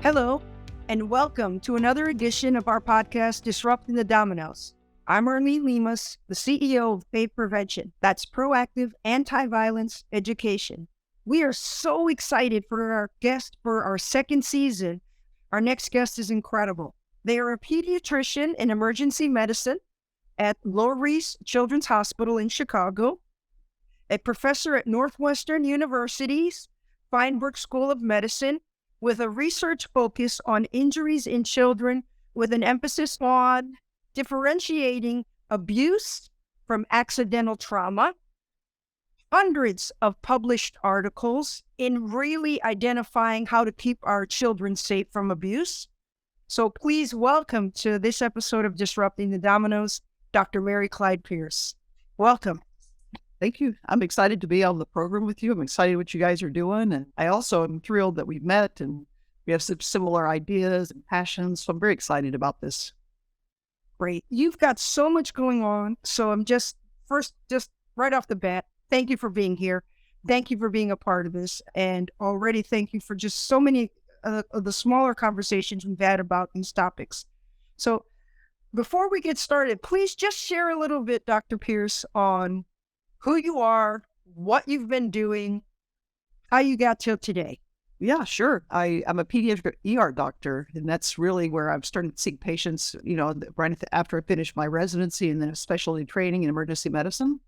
Hello, and welcome to another edition of our podcast, Disrupting the Dominoes. I'm Arlene Limas, the CEO of Pain Prevention. That's proactive anti-violence education. We are so excited for our guest for our second season. Our next guest is incredible. They are a pediatrician in emergency medicine at Lurie Children's Hospital in Chicago, a professor at Northwestern University's Feinberg School of Medicine, with a research focus on injuries in children with an emphasis on differentiating abuse from accidental trauma, hundreds of published articles in really identifying how to keep our children safe from abuse. So please welcome to this episode of Disrupting the Dominoes, Dr. Mary Clyde Pierce. Welcome. Thank you. I'm excited to be on the program with you. I'm excited what you guys are doing. And I also am thrilled that we've met and we have some similar ideas and passions. So I'm very excited about this. Great. You've got so much going on. So I'm just right off the bat, thank you for being here. Thank you for being a part of this. And already thank you for just so many of the smaller conversations we've had about these topics. So before we get started, please just share a little bit, Dr. Pierce, on who you are, what you've been doing, how you got till today. Yeah, sure. I'm a pediatric ER doctor, and that's really where I've started seeing patients, right after I finished my residency and then especially training in emergency medicine.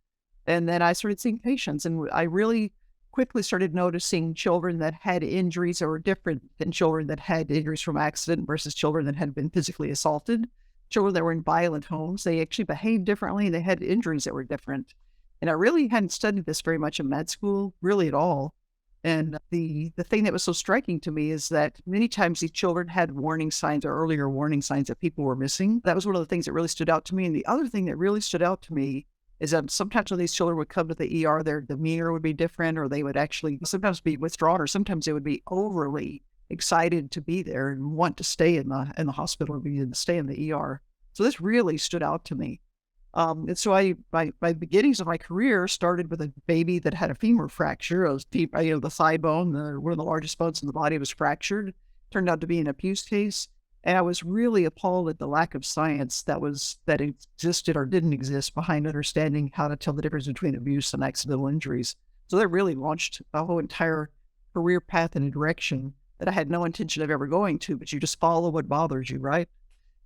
And then I started seeing patients, and I really quickly started noticing children that had injuries that were different than children that had injuries from accident versus children that had been physically assaulted. Children that were in violent homes, they actually behaved differently. They had injuries that were different. And I really hadn't studied this very much in med school, really at all. And the thing that was so striking to me is that many times these children had warning signs or earlier warning signs that people were missing. That was one of the things that really stood out to me. And the other thing that really stood out to me is that sometimes when these children would come to the ER, their demeanor would be different, or they would actually sometimes be withdrawn, or sometimes they would be overly excited to be there and want to stay in the hospital or stay in the ER. So this really stood out to me. And so my beginnings of my career started with a baby that had a femur fracture. The thigh bone, one of the largest bones in the body, was fractured. Turned out to be an abuse case. And I was really appalled at the lack of science that existed or didn't exist behind understanding how to tell the difference between abuse and accidental injuries. So that really launched a whole entire career path in a direction that I had no intention of ever going to, but you just follow what bothers you, right?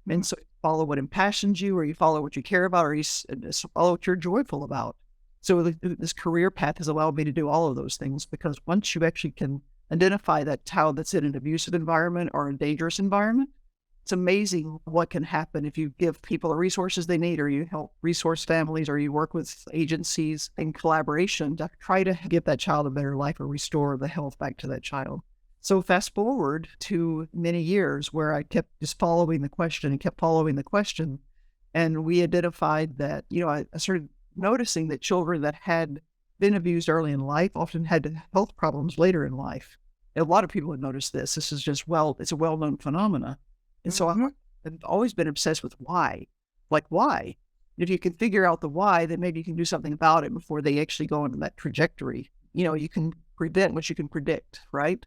And so follow what impassions you, or you follow what you care about, or you follow what you're joyful about. So this career path has allowed me to do all of those things, because once you actually can identify that child that's in an abusive environment or a dangerous environment, it's amazing what can happen if you give people the resources they need, or you help resource families, or you work with agencies in collaboration to try to give that child a better life or restore the health back to that child. So fast forward to many years where I kept just following the question and kept following the question. And we identified that, I started noticing that children that had been abused early in life often had health problems later in life. And a lot of people have noticed this. This is just, it's a well-known phenomena. And so I've always been obsessed with why. Like, why? If you can figure out the why, then maybe you can do something about it before they actually go into that trajectory. You can prevent what you can predict, right?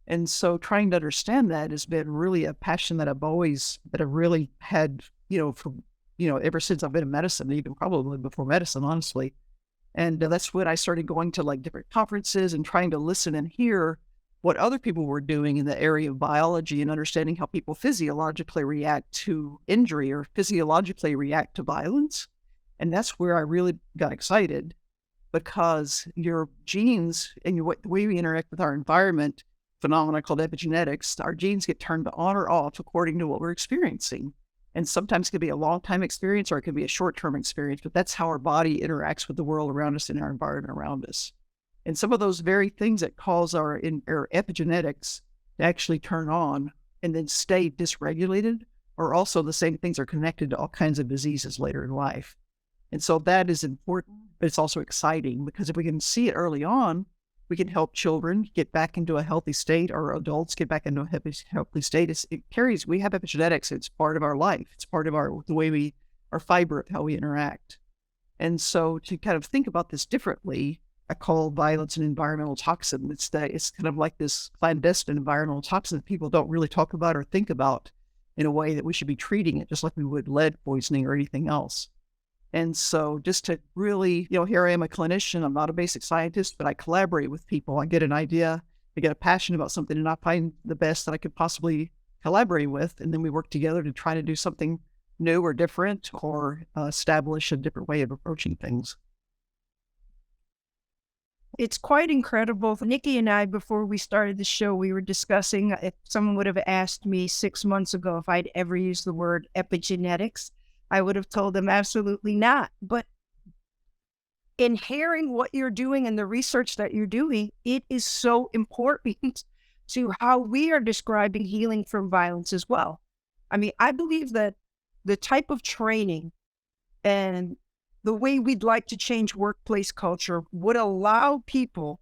And so trying to understand that has been really a passion that I've really had, ever since I've been in medicine, even probably before medicine, honestly. And that's when I started going to different conferences and trying to listen and hear what other people were doing in the area of biology and understanding how people physiologically react to injury or physiologically react to violence. And that's where I really got excited, because your genes and the way we interact with our environment, phenomena called epigenetics, our genes get turned on or off according to what we're experiencing. And sometimes it can be a long-time experience or it can be a short-term experience, but that's how our body interacts with the world around us and our environment around us. And some of those very things that cause our epigenetics to actually turn on and then stay dysregulated are also the same things that are connected to all kinds of diseases later in life. And so that is important, but it's also exciting, because if we can see it early on, we can help children get back into a healthy state, or adults get back into a healthy state. We have epigenetics. It's part of our life. It's part of the way our fiber of how we interact. And so to kind of think about this differently, I call violence an environmental toxin. It's kind of like this clandestine environmental toxin that people don't really talk about or think about in a way that we should be treating it just like we would lead poisoning or anything else. And so just to really, here I am a clinician, I'm not a basic scientist, but I collaborate with people. I get an idea, I get a passion about something, and I find the best that I could possibly collaborate with. And then we work together to try to do something new or different or establish a different way of approaching things. It's quite incredible. Nikki and I, before we started the show, we were discussing if someone would have asked me 6 months ago if I'd ever used the word epigenetics, I would have told them absolutely not. But in hearing what you're doing and the research that you're doing, it is so important to how we are describing healing from violence as well. I mean, I believe that the type of training and the way we'd like to change workplace culture would allow people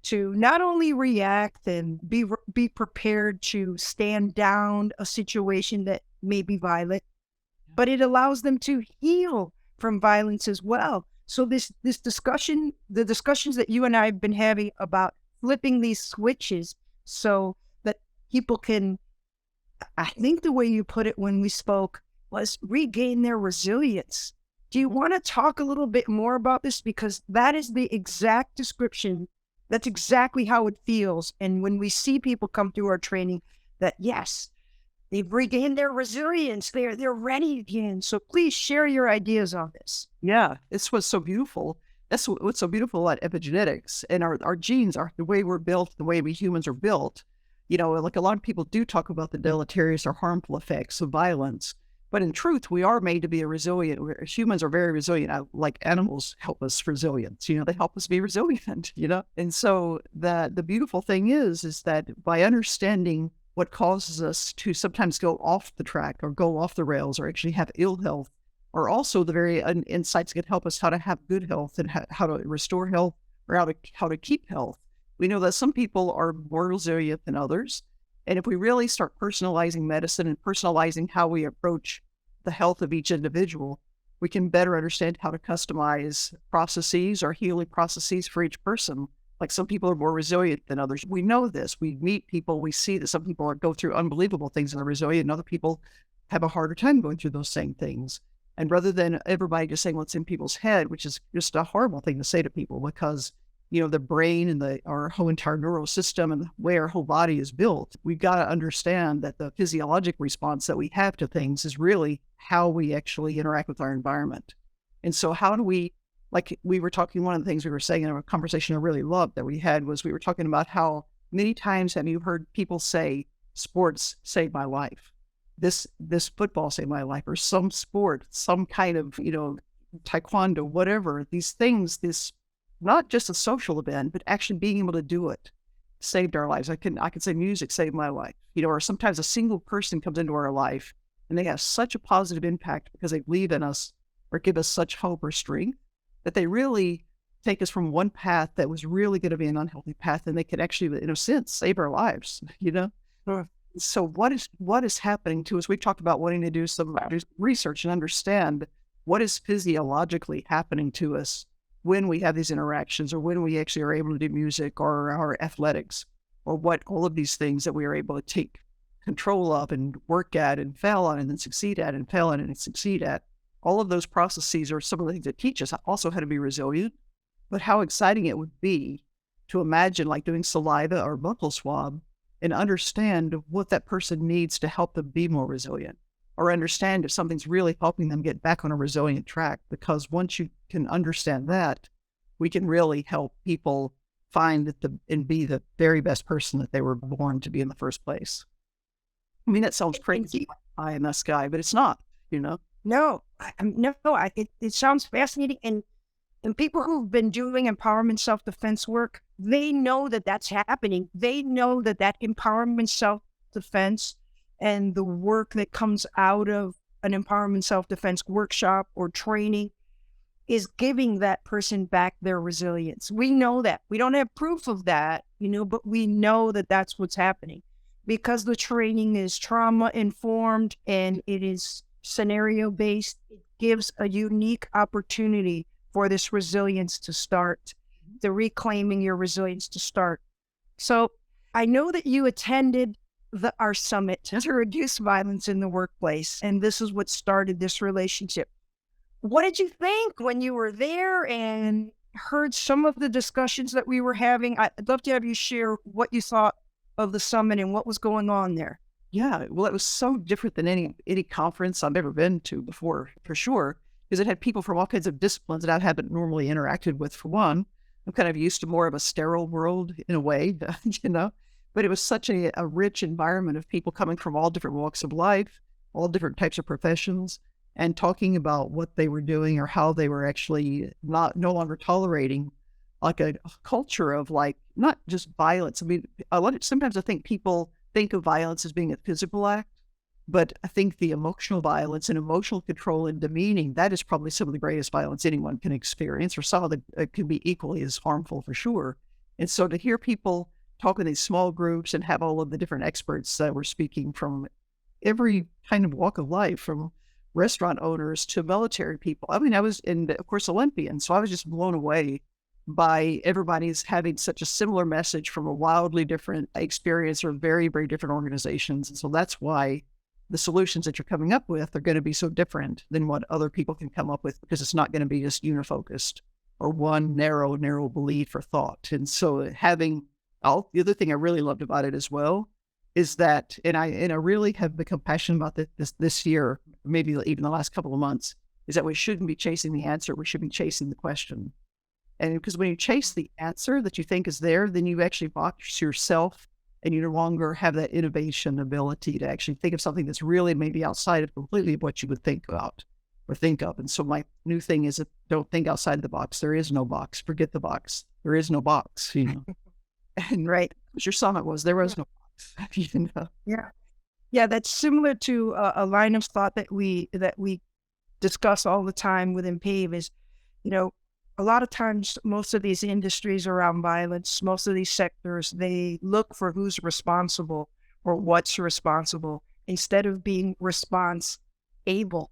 to not only react and be prepared to stand down a situation that may be violent, but it allows them to heal from violence as well. So this discussion, the discussions that you and I have been having about flipping these switches so that people can, I think the way you put it when we spoke was regain their resilience. Do you want to talk a little bit more about this? Because that is the exact description. That's exactly how it feels. And when we see people come through our training, that yes, they've regained their resilience. They're ready again. So please share your ideas on this. Yeah, this was so beautiful. That's what's so beautiful about epigenetics and our genes are the way we're built, the way we humans are built. Like a lot of people do talk about the deleterious or harmful effects of violence. But in truth, we are made to be resilient. Humans are very resilient. Like animals help us resilience. They help us be resilient, And so the beautiful thing is that by understanding what causes us to sometimes go off the track or go off the rails or actually have ill health, or also the very insights that help us how to have good health and how to restore health or how to keep health. We know that some people are more resilient than others. And if we really start personalizing medicine and personalizing how we approach the health of each individual, we can better understand how to customize processes or healing processes for each person. Like some people are more resilient than others. We know this. We meet people. We see that some people go through unbelievable things and are resilient, and other people have a harder time going through those same things. And rather than everybody just saying what's in people's head, which is just a horrible thing to say to people because the brain and our whole entire neural system and the way our whole body is built, we've got to understand that the physiologic response that we have to things is really how we actually interact with our environment. And so how do we, like we were talking, one of the things we were saying in a conversation I really loved that we had was we were talking about how many times have you heard people say, sports saved my life. This football saved my life, or some sport, some kind of, taekwondo, whatever, these things, this not just a social event, but actually being able to do it saved our lives. I can say music saved my life, or sometimes a single person comes into our life and they have such a positive impact because they believe in us or give us such hope or strength that they really take us from one path that was really going to be an unhealthy path, and they could actually, in a sense, save our lives, Sure. So what is happening to us? We've talked about wanting to do some research and understand what is physiologically happening to us when we have these interactions, or when we actually are able to do music or our athletics, or what all of these things that we are able to take control of and work at and fail on and then succeed at and fail on and succeed at. All of those processes are some of the things that teach us also how to be resilient, but how exciting it would be to imagine like doing saliva or buccal swab and understand what that person needs to help them be more resilient, or understand if something's really helping them get back on a resilient track. Because once you can understand that, we can really help people find and be the very best person that they were born to be in the first place. I mean, that sounds crazy, pie in the sky, but it's not, No, it sounds fascinating. And people who've been doing empowerment self-defense work, they know that that's happening. They know that empowerment self-defense and the work that comes out of an empowerment self-defense workshop or training is giving that person back their resilience. We know that. We don't have proof of that, but we know that that's what's happening because the training is trauma-informed and it is scenario-based. It gives a unique opportunity for this resilience to start. the Reclaiming Your Resilience to start. So I know that you attended our summit to reduce violence in the workplace, and this is what started this relationship. What did you think when you were there and heard some of the discussions that we were having? I'd love to have you share what you thought of the summit and what was going on there. Yeah, well, it was so different than any conference I've ever been to before, for sure, because it had people from all kinds of disciplines that I haven't normally interacted with. For one, I'm kind of used to more of a sterile world in a way, but it was such a rich environment of people coming from all different walks of life, all different types of professions, and talking about what they were doing or how they were actually no longer tolerating like a culture of like, not just violence. I mean, sometimes I think people think of violence as being a physical act, but I think the emotional violence and emotional control and demeaning, that is probably some of the greatest violence anyone can experience, or some of it can be equally as harmful for sure. And so to hear people talk in these small groups and have all of the different experts that were speaking from every kind of walk of life, from restaurant owners to military people. I mean, I was of course, Olympian, so I was just blown away by everybody's having such a similar message from a wildly different experience or very, very different organizations. And so that's why the solutions that you're coming up with are going to be so different than what other people can come up with, because it's not going to be just unifocused or one narrow belief or thought. And so the other thing I really loved about it as well is that, and I really have become passionate about this year, maybe even the last couple of months, is that we shouldn't be chasing the answer. We should be chasing the question. And because when you chase the answer that you think is there, then you actually box yourself and you no longer have that innovation ability to actually think of something that's really maybe outside of completely what you would think about or think of. And so my new thing is that don't think outside the box. There is no box. Forget the box. There is no box, And Right. What your summit was, there was no box. Yeah. Yeah, that's similar to a line of thought that we discuss all the time within PAVE is, a lot of times, most of these industries around violence, most of these sectors, they look for who's responsible or what's responsible instead of being response able,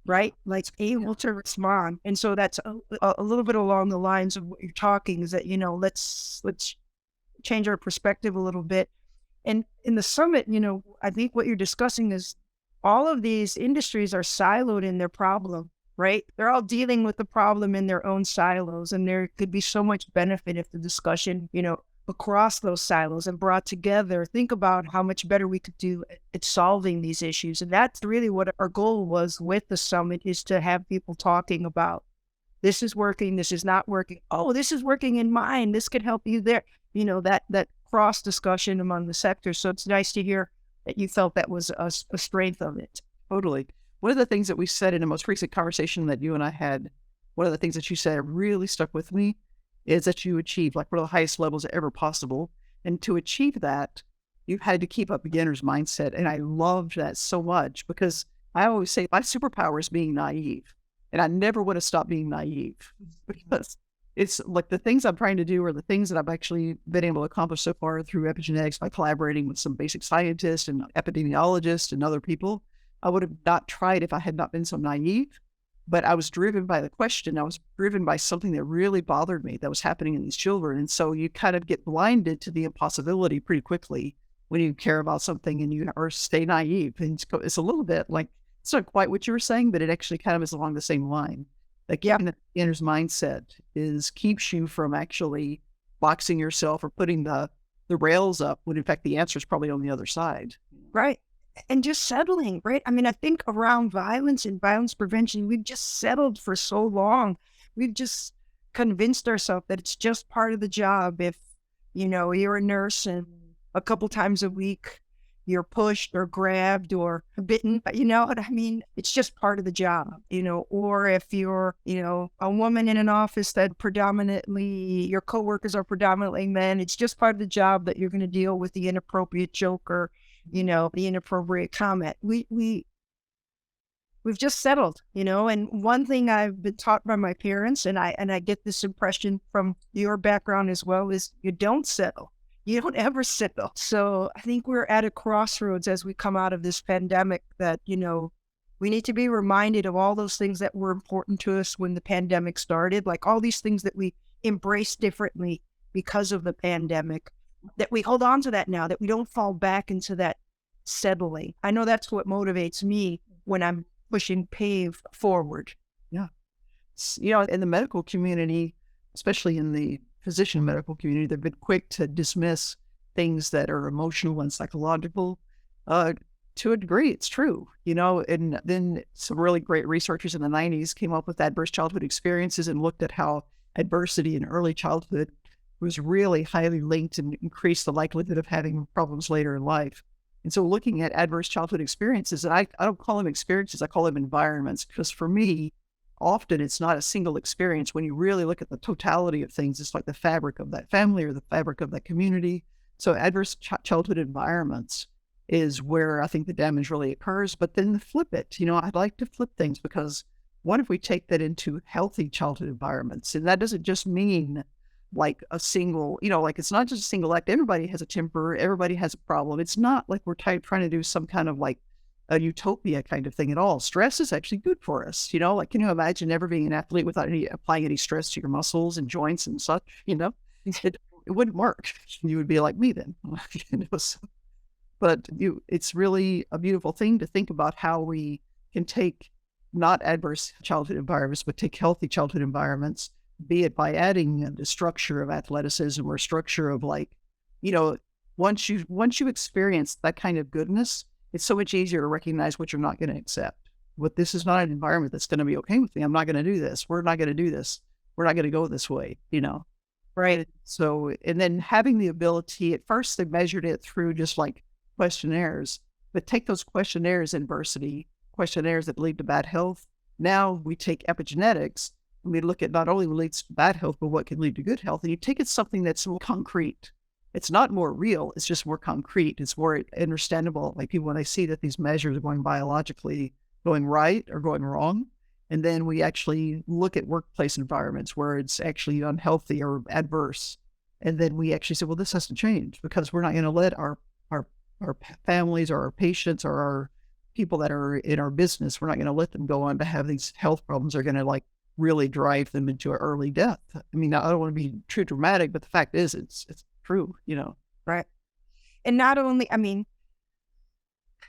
right? Like able to respond. And so that's a little bit along the lines of what you're talking is that, let's change our perspective a little bit. And in the summit, I think what you're discussing is all of these industries are siloed in their problem. Right? They're all dealing with the problem in their own silos, and there could be so much benefit if the discussion, across those silos and brought together, think about how much better we could do at solving these issues. And that's really what our goal was with the summit, is to have people talking about this is working, this is not working. Oh, this is working in mine. This could help you there. That cross discussion among the sectors. So it's nice to hear that you felt that was a strength of it. Totally. One of the things that we said in the most recent conversation that you and I had, one of the things that you said really stuck with me is that you achieved like one of the highest levels ever possible. And to achieve that, you had to keep a beginner's mindset. And I loved that so much, because I always say my superpower is being naive. And I never want to stop being naive, because it's like the things I'm trying to do are the things that I've actually been able to accomplish so far through epigenetics by collaborating with some basic scientists and epidemiologists and other people. I would have not tried if I had not been so naive, but I was driven by the question. I was driven by something that really bothered me that was happening in these children. And so you kind of get blinded to the impossibility pretty quickly when you care about something and or stay naive. And it's a little bit like, it's not quite what you were saying, but it actually kind of is along the same line. Like keeping the beginner's mindset keeps you from actually boxing yourself or putting the rails up when in fact the answer is probably on the other side. Right. And just settling, right? I mean, I think around violence and violence prevention, we've just settled for so long. We've just convinced ourselves that it's just part of the job. If, you're a nurse and a couple times a week, you're pushed or grabbed or bitten, you know what I mean? It's just part of the job, or if you're, a woman in an office that your coworkers are predominantly men, it's just part of the job that you're going to deal with the inappropriate joke or, the inappropriate comment. We've just settled, and one thing I've been taught by my parents, and I get this impression from your background as well, is you don't settle. You don't ever settle. So I think we're at a crossroads as we come out of this pandemic that, we need to be reminded of all those things that were important to us when the pandemic started, like all these things that we embraced differently because of the pandemic, that we hold on to that now, that we don't fall back into that settling. I know that's what motivates me when I'm pushing PAVE forward. Yeah. In the medical community, especially in the physician medical community, they've been quick to dismiss things that are emotional and psychological. To a degree, it's true, and then some really great researchers in the 90s came up with adverse childhood experiences and looked at how adversity in early childhood was really highly linked and increased the likelihood of having problems later in life. And so looking at adverse childhood experiences, and I don't call them experiences, I call them environments, because for me, often it's not a single experience. When you really look at the totality of things, it's like the fabric of that family or the fabric of that community. So adverse childhood environments is where I think the damage really occurs. But then flip it, I'd like to flip things, because what if we take that into healthy childhood environments? And that doesn't just mean like a single, like it's not just a single act. Everybody has a temper. Everybody has a problem. It's not like we're trying to do some kind of like a utopia kind of thing at all. Stress is actually good for us. Like, can you imagine never being an athlete without applying any stress to your muscles and joints and such? It wouldn't work. You would be like me then. But it's really a beautiful thing to think about how we can take not adverse childhood environments, but take healthy childhood environments, be it by adding the structure of athleticism or structure of once you experience that kind of goodness, it's so much easier to recognize what you're not going to accept. But this is not an environment that's going to be okay with me. I'm not going to do this. We're not going to do this. We're not going to go this way, Right. So, and then having the ability, at first they measured it through just like questionnaires, but take those questionnaires questionnaires that lead to bad health. Now we take epigenetics and we look at not only what leads to bad health, but what can lead to good health. And you take it something that's more concrete. It's not more real. It's just more concrete. It's more understandable. Like people, when they see that these measures are going biologically, going right or going wrong. And then we actually look at workplace environments where it's actually unhealthy or adverse. And then we actually say, well, this has to change, because we're not going to let our families or our patients or our people that are in our business, we're not going to let them go on to have these health problems that are going to like really drive them into an early death. I mean, I don't want to be too dramatic, but the fact is it's true, Right. And not only,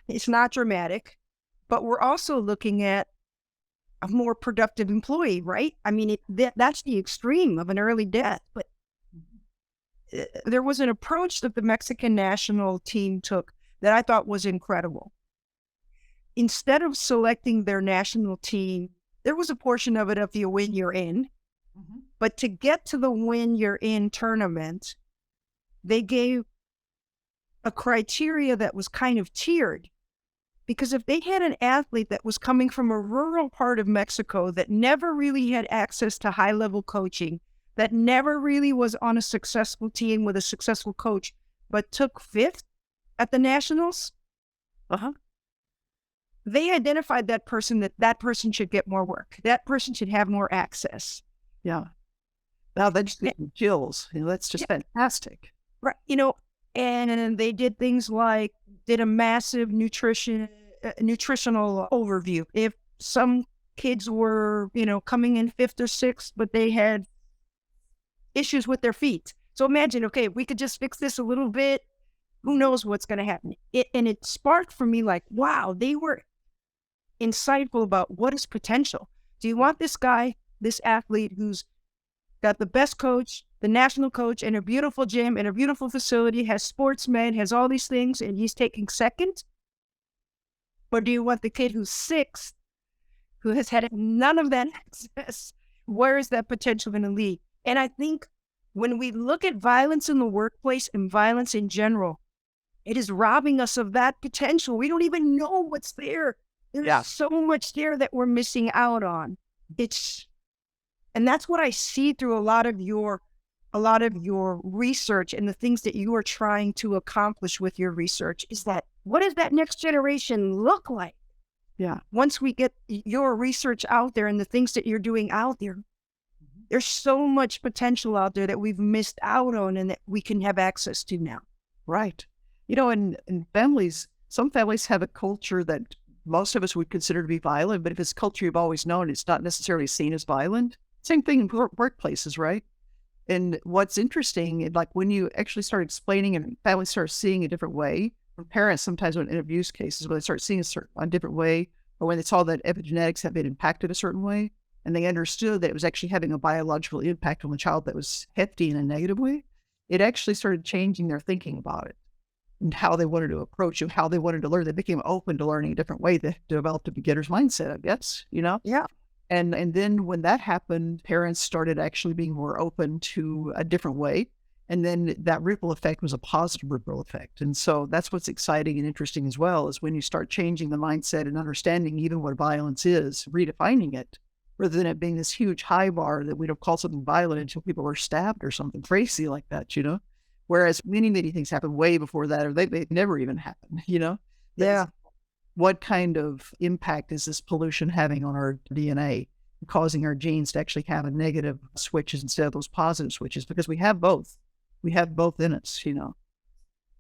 it's not dramatic, but we're also looking at a more productive employee, right? That's the extreme of an early death. But there was an approach that the Mexican national team took that I thought was incredible. Instead of selecting their national team, there was a portion of it of the win you're in. Mm-hmm. But to get to the win you're in tournament, they gave a criteria that was kind of tiered. Because if they had an athlete that was coming from a rural part of Mexico that never really had access to high-level coaching, that never really was on a successful team with a successful coach, but took fifth at the nationals, they identified that person should get more work. That person should have more access. Yeah. Now that's chills. That's just fantastic. Right. And they did things like did a massive nutritional overview. If some kids were, coming in fifth or sixth, but they had issues with their feet. So imagine, okay, if we could just fix this a little bit, who knows what's going to happen. It sparked for me like, wow, they were insightful about what is potential. Do you want this guy, this athlete who's got the best coach, the national coach, and a beautiful gym and a beautiful facility, has sports med, has all these things, and he's taking second? Or do you want the kid who's sixth, who has had none of that access? Where is that potential going to lead? And I think when we look at violence in the workplace and violence in general, it is robbing us of that potential. We don't even know what's there. There's so much there that we're missing out on. And that's what I see through a lot of your research and the things that you are trying to accomplish with your research is that what does that next generation look like? Yeah. Once we get your research out there and the things that you're doing out there, there's so much potential out there that we've missed out on and that we can have access to now. Right. In families, some families have a culture that most of us would consider to be violent, but if it's culture you've always known, it's not necessarily seen as violent. Same thing in workplaces, right? And what's interesting, like when you actually start explaining and families start seeing a different way, or parents sometimes when in abuse cases, when they start seeing a different way, or when they saw that epigenetics had been impacted a certain way, and they understood that it was actually having a biological impact on the child that was hefty in a negative way, it actually started changing their thinking about it and how they wanted to approach it, how they wanted to learn. They became open to learning a different way. They developed a beginner's mindset, I guess, Yeah. And then when that happened, parents started actually being more open to a different way. And then that ripple effect was a positive ripple effect. And so that's what's exciting and interesting as well, is when you start changing the mindset and understanding even what violence is, redefining it, rather than it being this huge high bar that we don't call something violent until people are stabbed or something crazy like that. Whereas many, many things happen way before that, or they never even happen. Yeah. What kind of impact is this pollution having on our DNA, causing our genes to actually have a negative switches instead of those positive switches? Because we have both. We have both in us.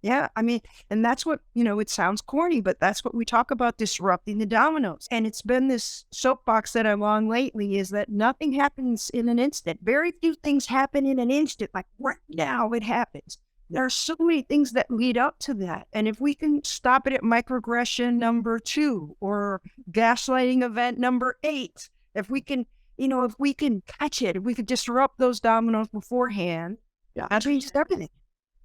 Yeah. I mean, and that's what, it sounds corny, but that's what we talk about, disrupting the dominoes. And it's been this soapbox that I'm on lately, is that nothing happens in an instant. Very few things happen in an instant. Like right now it happens. There are so many things that lead up to that. And if we can stop it at microaggression number 2 or gaslighting event number 8, if we can catch it, if we could disrupt those dominoes beforehand, that changes everything.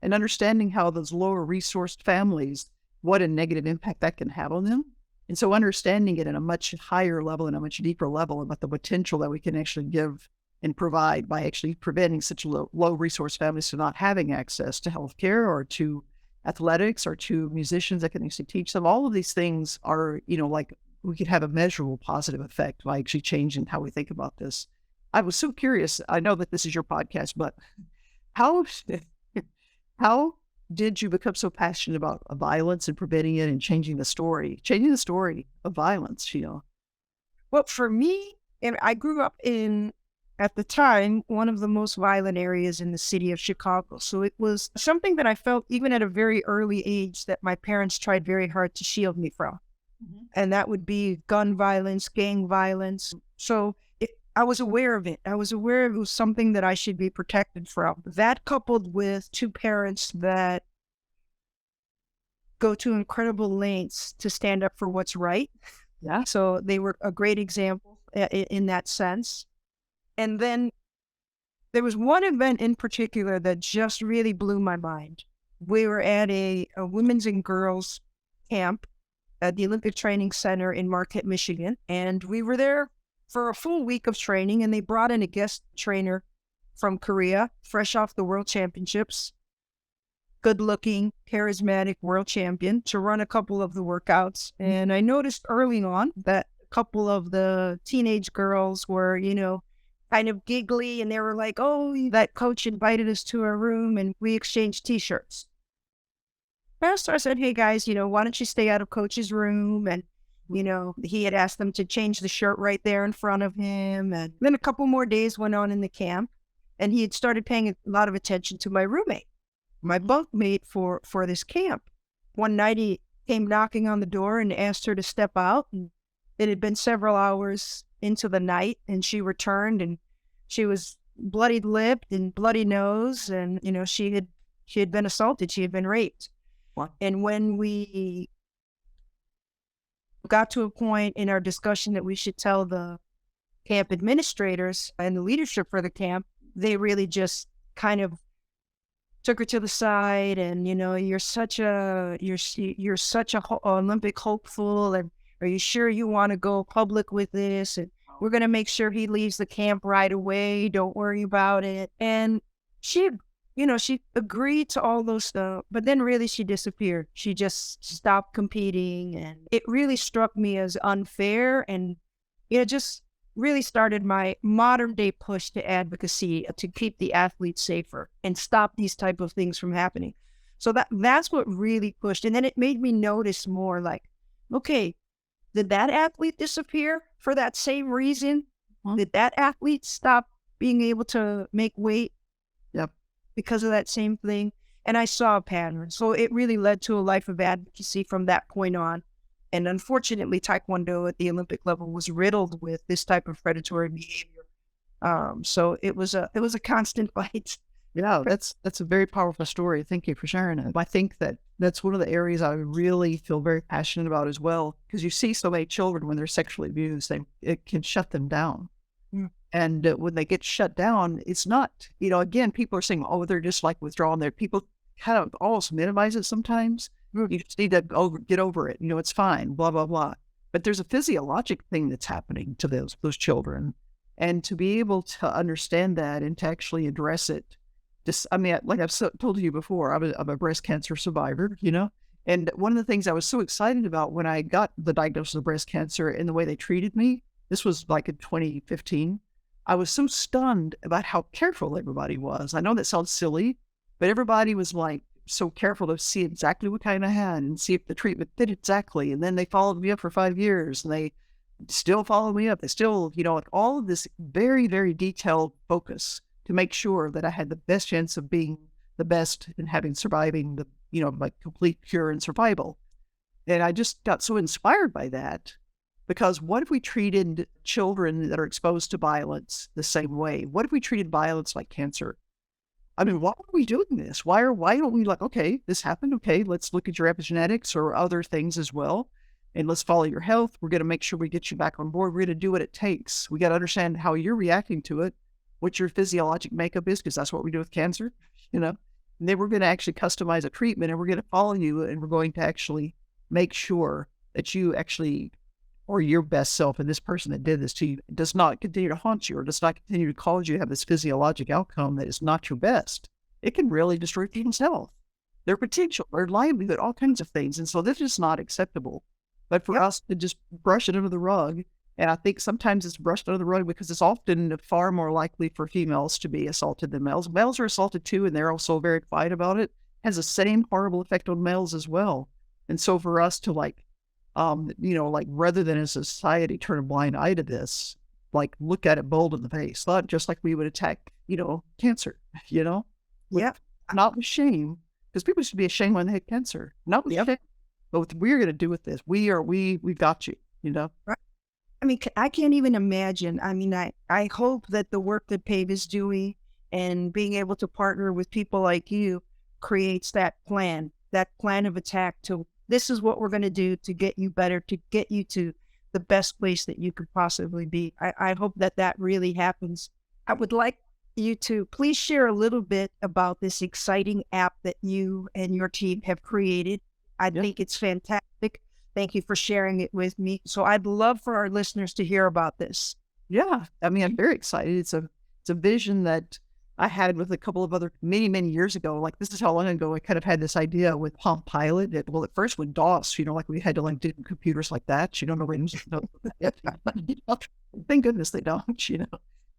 And understanding how those lower resourced families, what a negative impact that can have on them. And so understanding it at a much higher level and a much deeper level about the potential that we can actually give and provide by actually preventing such low resource families from not having access to healthcare or to athletics or to musicians that can actually teach them. All of these things are, like we could have a measurable positive effect by actually changing how we think about this. I was so curious. I know that this is your podcast, but how did you become so passionate about violence and preventing it and changing the story of violence? Well, for me, and I grew up in, at the time, one of the most violent areas in the city of Chicago. So it was something that I felt even at a very early age that my parents tried very hard to shield me from. Mm-hmm. And that would be gun violence, gang violence. So I was aware of it. I was aware it was something that I should be protected from. That coupled with 2 parents that go to incredible lengths to stand up for what's right. Yeah. So they were a great example in that sense. And then there was one event in particular that just really blew my mind. We were at a women's and girls camp at the Olympic Training Center in Marquette, Michigan. And we were there for a full week of training, and they brought in a guest trainer from Korea, fresh off the World Championships, good-looking, charismatic world champion, to run a couple of the workouts. And I noticed early on that a couple of the teenage girls were, kind of giggly, and they were like, oh, that coach invited us to our room and we exchanged t-shirts. So I said, hey guys, why don't you stay out of coach's room? And, he had asked them to change the shirt right there in front of him. And then a couple more days went on in the camp, and he had started paying a lot of attention to my roommate, my bunkmate for this camp. One night he came knocking on the door and asked her to step out. And it had been several hours into the night, and she returned, and she was bloody lipped and bloody nose, and she had been assaulted, she had been raped. What? And when we got to a point in our discussion that we should tell the camp administrators and the leadership for the camp, they really just kind of took her to the side, and you're such a Olympic hopeful, and are you sure you want to go public with this? And we're going to make sure he leaves the camp right away. Don't worry about it. And she agreed to all those stuff, but then really she disappeared. She just stopped competing, and it really struck me as unfair, and just really started my modern day push to advocacy to keep the athletes safer and stop these type of things from happening. So that's what really pushed. And then it made me notice more, like, okay, did that athlete disappear for that same reason? Did that athlete stop being able to make weight? Yep. Because of that same thing? And I saw a pattern. So it really led to a life of advocacy from that point on. And unfortunately, Taekwondo at the Olympic level was riddled with this type of predatory behavior. So it was a constant fight. Yeah, that's a very powerful story. Thank you for sharing it. I think that that's one of the areas I really feel very passionate about as well, because you see so many children when they're sexually abused, it can shut them down. Mm. And when they get shut down, it's not, again, people are saying, oh, they're just like withdrawn there. People kind of almost minimize it sometimes. You just need to get over it. It's fine, blah, blah, blah. But there's a physiologic thing that's happening to those children. And to be able to understand that and to actually address it, like I've told you before, I'm a breast cancer survivor, and one of the things I was so excited about when I got the diagnosis of breast cancer and the way they treated me, this was like in 2015, I was so stunned about how careful everybody was. I know that sounds silly, but everybody was like so careful to see exactly what kind I had and see if the treatment fit exactly. And then they followed me up for 5 years and they still follow me up. They still, like all of this very, very detailed focus to make sure that I had the best chance of being the best and surviving the, like complete cure and survival. And I just got so inspired by that, because what if we treated children that are exposed to violence the same way? What if we treated violence like cancer? I mean, why are we doing this? Why don't we okay, this happened. Okay, let's look at your epigenetics or other things as well. And let's follow your health. We're going to make sure we get you back on board. We're going to do what it takes. We got to understand how you're reacting to it, what your physiologic makeup is, because that's what we do with cancer, And then we're going to actually customize a treatment and we're going to follow you and we're going to actually make sure that you actually or your best self and this person that did this to you does not continue to haunt you or does not continue to cause you to have this physiologic outcome that is not your best. It can really destroy people's health, their potential, their livelihood, all kinds of things. And so this is not acceptable. But for us to just brush it under the rug, and I think sometimes it's brushed under the rug because it's often far more likely for females to be assaulted than males. Males are assaulted too, and they're also very quiet about it. It has the same horrible effect on males as well. And so for us to rather than as a society turn a blind eye to this, look at it bold in the face, not just like we would attack, cancer, not with shame, because people should be ashamed when they have cancer, not with shame, but what we're going to do with this, we've got you, Right. I mean, I can't even imagine. I mean, I hope that the work that PAVE is doing and being able to partner with people like you creates that plan of attack to this is what we're going to do to get you better, to get you to the best place that you could possibly be. I hope that really happens. I would like you to please share a little bit about this exciting app that you and your team have created. I think it's fantastic. Thank you for sharing it with me. So I'd love for our listeners to hear about this. Yeah. I mean, I'm very excited. It's a vision that I had with a couple of other many, many years ago. Like this is how long ago I kind of had this idea with Palm Pilot. At first with DOS, we had to do computers like that. Nobody knows. Thank goodness they don't,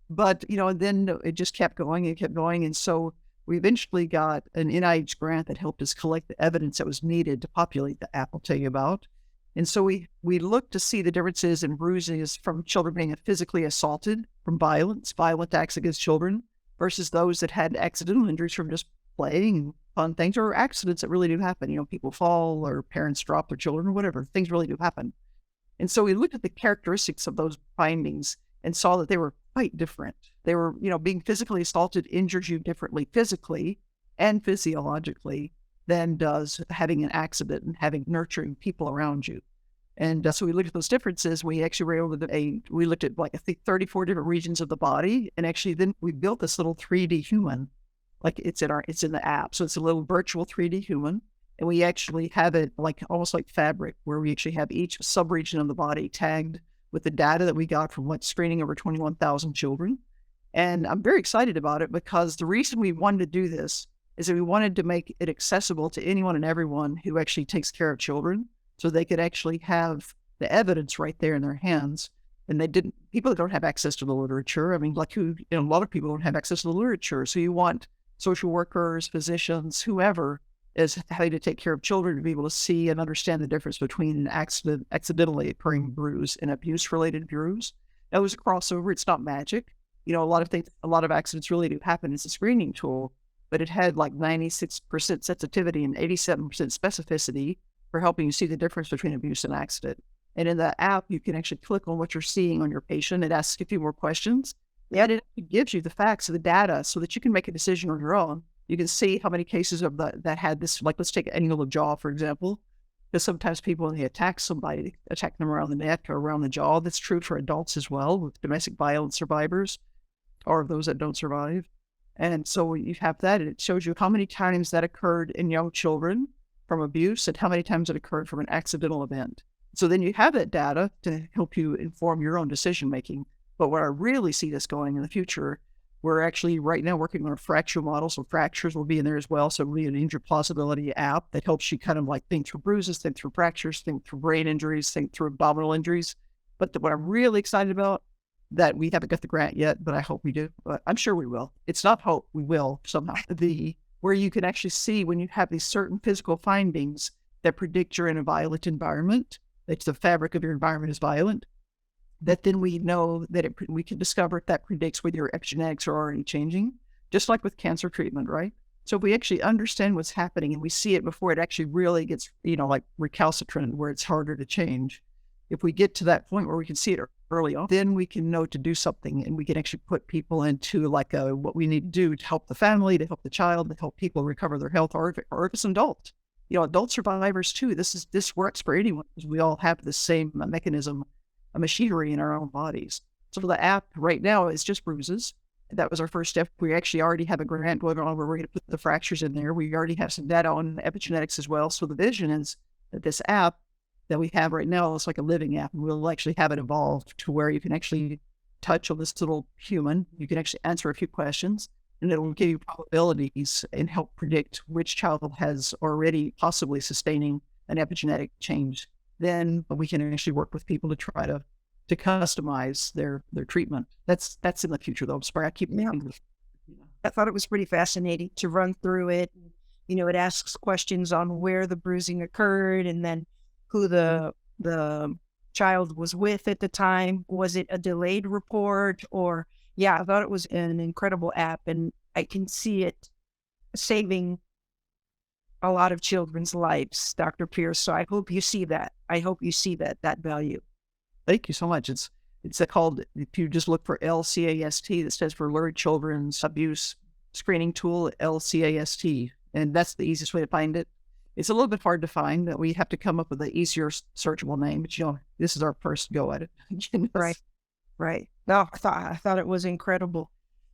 But, then it just kept going and kept going. And so we eventually got an NIH grant that helped us collect the evidence that was needed to populate the app I'll tell you about. And so we looked to see the differences in bruises from children being physically assaulted from violent acts against children versus those that had accidental injuries from just playing and fun things or accidents that really do happen. People fall or parents drop their children or whatever. Things really do happen. And so we looked at the characteristics of those findings and saw that they were quite different. They were, being physically assaulted injures you differently physically and physiologically than does having an accident and having nurturing people around you. And so we looked at those differences. We actually were able to, we looked at I think 34 different regions of the body. And actually then we built this little 3D human, it's in the app. So it's a little virtual 3D human. And we actually have it almost like fabric, where we actually have each sub-region of the body tagged with the data that we got from screening over 21,000 children. And I'm very excited about it because the reason we wanted to do this is that we wanted to make it accessible to anyone and everyone who actually takes care of children, so they could actually have the evidence right there in their hands. And people that don't have access to the literature, a lot of people don't have access to the literature. So you want social workers, physicians, whoever is having to take care of children to be able to see and understand the difference between an accidentally occurring bruise and abuse-related bruise. That was a crossover. It's not magic. A lot of accidents really do happen. It's a screening tool, but it had 96% sensitivity and 87% specificity for helping you see the difference between abuse and accident. And in the app, you can actually click on what you're seeing on your patient. It asks a few more questions. Yeah. And it gives you the facts of the data so that you can make a decision on your own. You can see how many cases of that had this, like let's take angle of jaw, for example, because sometimes people, when they attack somebody, attack them around the neck or around the jaw. That's true for adults as well, with domestic violence survivors or those that don't survive. And so you have that, and it shows you how many times that occurred in young children from abuse and how many times it occurred from an accidental event. So then you have that data to help you inform your own decision making. But where I really see this going in the future, we're actually right now working on a fracture model. So fractures will be in there as well. So it'll be an injury plausibility app that helps you kind of like think through bruises, think through fractures, think through brain injuries, think through abdominal injuries. But what I'm really excited about, that we haven't got the grant yet, but I hope we do. But I'm sure we will. It's not hope, we will somehow. Where you can actually see when you have these certain physical findings that predict you're in a violent environment, that the fabric of your environment is violent, that then we know that we can discover if that predicts whether your epigenetics are already changing, just like with cancer treatment, right? So if we actually understand what's happening and we see it before it actually really gets, like recalcitrant, where it's harder to change, if we get to that point where we can see it early on, then we can know to do something, and we can actually put people into like what we need to do to help the family, to help the child, to help people recover their health, or if it's an adult. Adult survivors too. This works for anyone, because we all have the same mechanism, a machinery in our own bodies. So the app right now is just bruises. That was our first step. We actually already have a grant going on where we're going to put the fractures in there. We already have some data on epigenetics as well. So the vision is that this app that we have right now is like a living app, and we'll actually have it evolved to where you can actually touch on this little human. You can actually answer a few questions, and it'll give you probabilities and help predict which child has already possibly sustaining an epigenetic change. Then we can actually work with people to try to customize their treatment. That's in the future, though. I'm sorry, I keep making this. I thought it was pretty fascinating to run through it. It asks questions on where the bruising occurred, and then who the child was with at the time. Was it a delayed report? Or, I thought it was an incredible app, and I can see it saving a lot of children's lives, Dr. Pierce. So I hope you see that. I hope you see that value. Thank you so much. It's called, if you just look for LCAST, that stands for Lurie Children's Abuse Screening Tool, LCAST. And that's the easiest way to find it. It's a little bit hard to find. We have to come up with an easier searchable name, but this is our first go at it. Right. No, I thought it was incredible.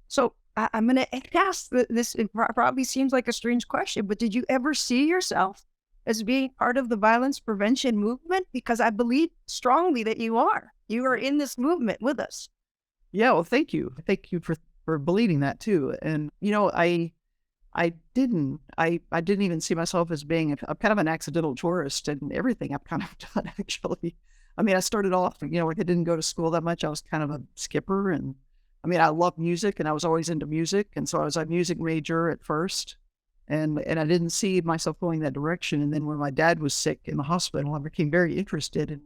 So I'm going to ask this. It probably seems like a strange question, but did you ever see yourself as being part of the violence prevention movement? Because I believe strongly that you are. You are in this movement with us. Yeah. Well, thank you. Thank you for believing that too. And I didn't even see myself as being I'm kind of an accidental tourist in everything I've kind of done, actually. I mean, I started off, I didn't go to school that much. I was kind of a skipper, and I love music, and I was always into music. And so I was a music major at first, and I didn't see myself going that direction. And then when my dad was sick in the hospital, I became very interested in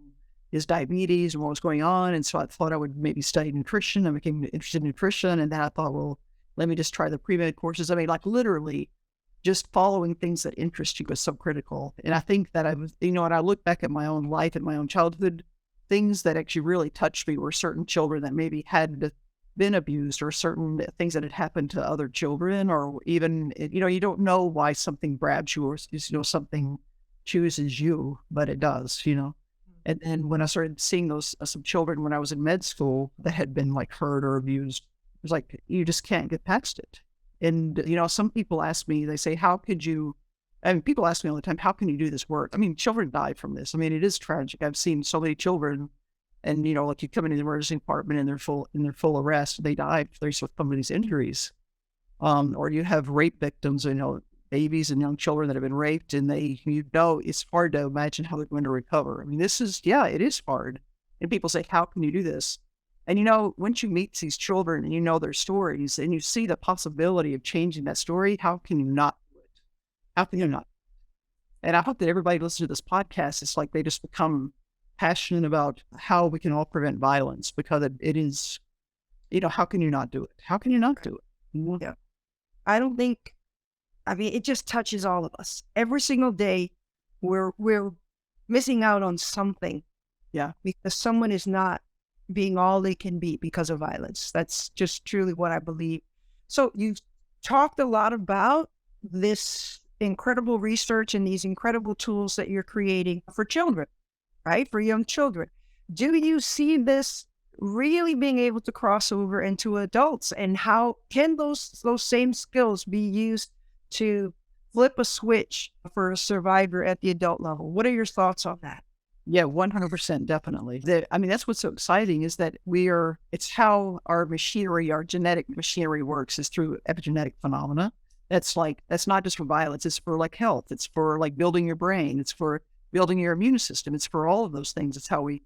his diabetes and what was going on. And so I thought I would maybe study nutrition. I became interested in nutrition. And then I thought, well, let me just try the pre-med courses. Literally just following things that interest you was so critical. And I think that I was, when I look back at my own life and my own childhood, things that actually really touched me were certain children that maybe had been abused, or certain things that had happened to other children, or even, you don't know why something grabs you, or, something chooses you, but it does, And then when I started seeing those, some children when I was in med school that had been hurt or abused, it was like, you just can't get past it. And, some people ask me, they say, how could you, and people ask me all the time, how can you do this work? Children die from this. It is tragic. I've seen so many children, and, you come into the emergency department and they're full arrest. They die with some of these injuries. Or you have rape victims, babies and young children that have been raped, and it's hard to imagine how they're going to recover. It is hard. And people say, how can you do this? And, once you meet these children and their stories and you see the possibility of changing that story, how can you not do it? How can you not? And I hope that everybody listening to this podcast, it's like they just become passionate about how we can all prevent violence, because it is, how can you not do it? How can you not do it? Yeah. I don't think, it just touches all of us. Every single day, we're missing out on something. Yeah. Because someone is not being all they can be because of violence. That's just truly what I believe. So you've talked a lot about this incredible research and these incredible tools that you're creating for children, right? For young children. Do you see this really being able to cross over into adults, and how can those same skills be used to flip a switch for a survivor at the adult level? What are your thoughts on that? Yeah, 100% definitely. That's what's so exciting is that it's how our machinery, our genetic machinery works is through epigenetic phenomena. That's not just for violence, it's for like health, it's for like building your brain, it's for building your immune system, it's for all of those things. It's how we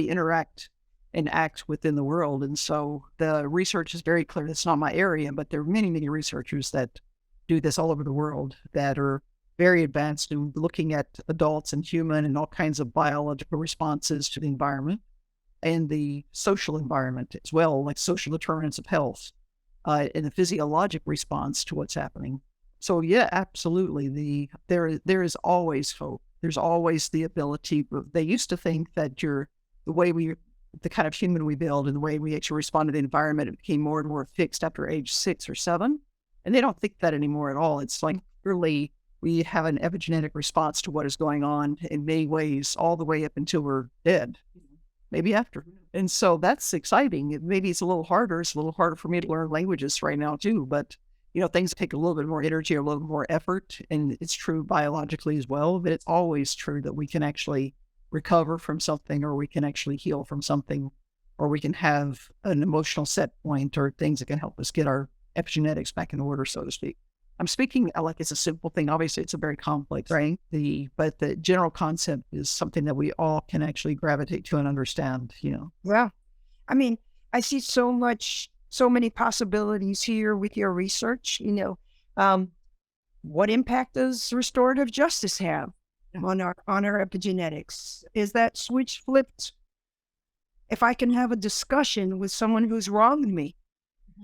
interact and act within the world. And so the research is very clear. It's not my area, but there are many, many researchers that do this all over the world that are very advanced in looking at adults and human and all kinds of biological responses to the environment and the social environment as well, like social determinants of health and the physiologic response to what's happening. So yeah, absolutely. There is always hope. There's always the ability. They used to think that the kind of human we build and the way we actually respond to the environment, it became more and more fixed after age 6 or 7. And they don't think that anymore at all. It's like really we have an epigenetic response to what is going on in many ways, all the way up until we're dead, maybe after. And so that's exciting. Maybe it's a little harder. It's a little harder for me to learn languages right now too, but things take a little bit more energy, a little more effort, and it's true biologically as well, but it's always true that we can actually recover from something, or we can actually heal from something, or we can have an emotional set point or things that can help us get our epigenetics back in order, so to speak. I'm speaking like it's a simple thing. Obviously, it's a very complex thing, but the general concept is something that we all can actually gravitate to and understand, Yeah. I see so many possibilities here with your research. What impact does restorative justice have on our epigenetics? Is that switch flipped if I can have a discussion with someone who's wronged me?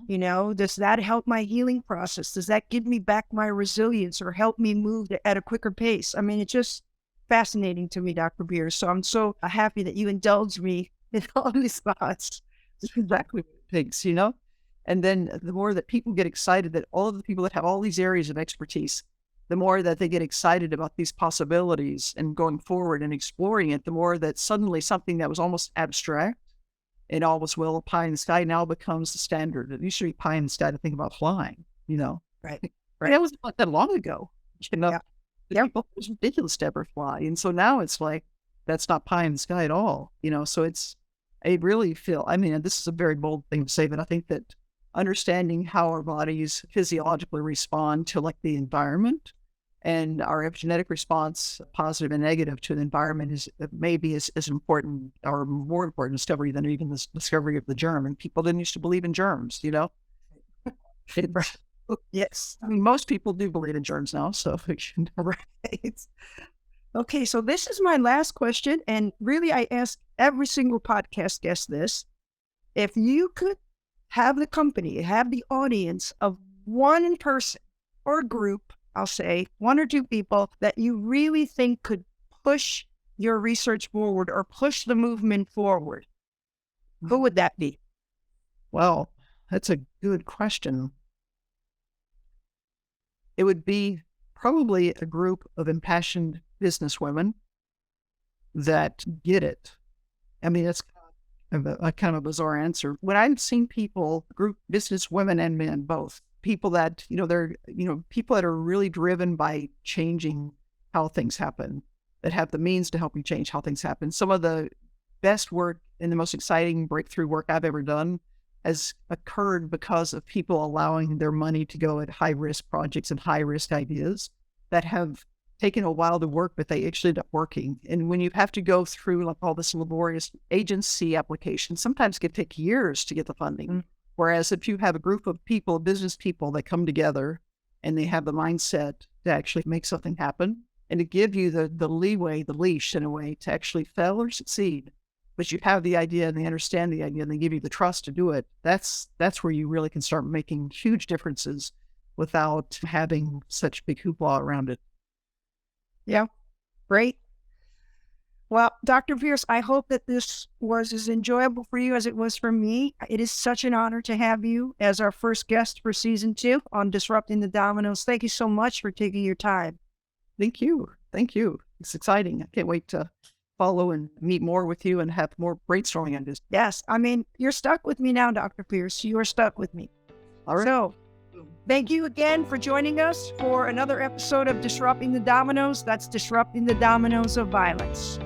Does that help my healing process? Does that give me back my resilience or help me move at a quicker pace? It's just fascinating to me, Dr. Pierce. So I'm so happy that you indulged me in all these thoughts. That's exactly what it takes, And then the more that people get excited, that all of the people that have all these areas of expertise, the more that they get excited about these possibilities and going forward and exploring it, the more that suddenly something that was almost abstract and all was well pie in the sky now becomes the standard. It used to be pie in the sky to think about flying, Right. That was not that long ago, Yeah. People, it was ridiculous to ever fly. And so now it's like, that's not pie in the sky at all, So I really feel, this is a very bold thing to say, but I think that understanding how our bodies physiologically respond to like the environment and our epigenetic response, positive and negative to the environment, is maybe as important or more important discovery than even the discovery of the germ. And people didn't used to believe in germs, Yes. Most people do believe in germs now, so Right. Okay, so this is my last question, and really I ask every single podcast guest this. If you could have the audience of one person or group, I'll say 1 or 2 people that you really think could push your research forward or push the movement forward, who would that be? Well, that's a good question. It would be probably a group of impassioned business women that get it. It's kind of a bizarre answer. When I've seen people, group business women and men both, people that, they're, people that are really driven by changing how things happen, that have the means to help you change how things happen. Some of the best work and the most exciting breakthrough work I've ever done has occurred because of people allowing their money to go at high-risk projects and high-risk ideas that have taken a while to work, but they actually end up working. And when you have to go through like all this laborious agency application, sometimes it can take years to get the funding. Mm-hmm. Whereas if you have a group of people, business people that come together and they have the mindset to actually make something happen and to give you the leeway, the leash in a way to actually fail or succeed, but you have the idea and they understand the idea and they give you the trust to do it, that's where you really can start making huge differences without having such big hoopla around it. Yeah, great. Well, Dr. Pierce, I hope that this was as enjoyable for you as it was for me. It is such an honor to have you as our first guest for season 2 on Disrupting the Dominoes. Thank you so much for taking your time. Thank you. Thank you. It's exciting. I can't wait to follow and meet more with you and have more brainstorming on this. Yes, I mean, you're stuck with me now, Dr. Pierce. You are stuck with me. All right. So, thank you again for joining us for another episode of Disrupting the Dominoes. That's Disrupting the Dominoes of Violence.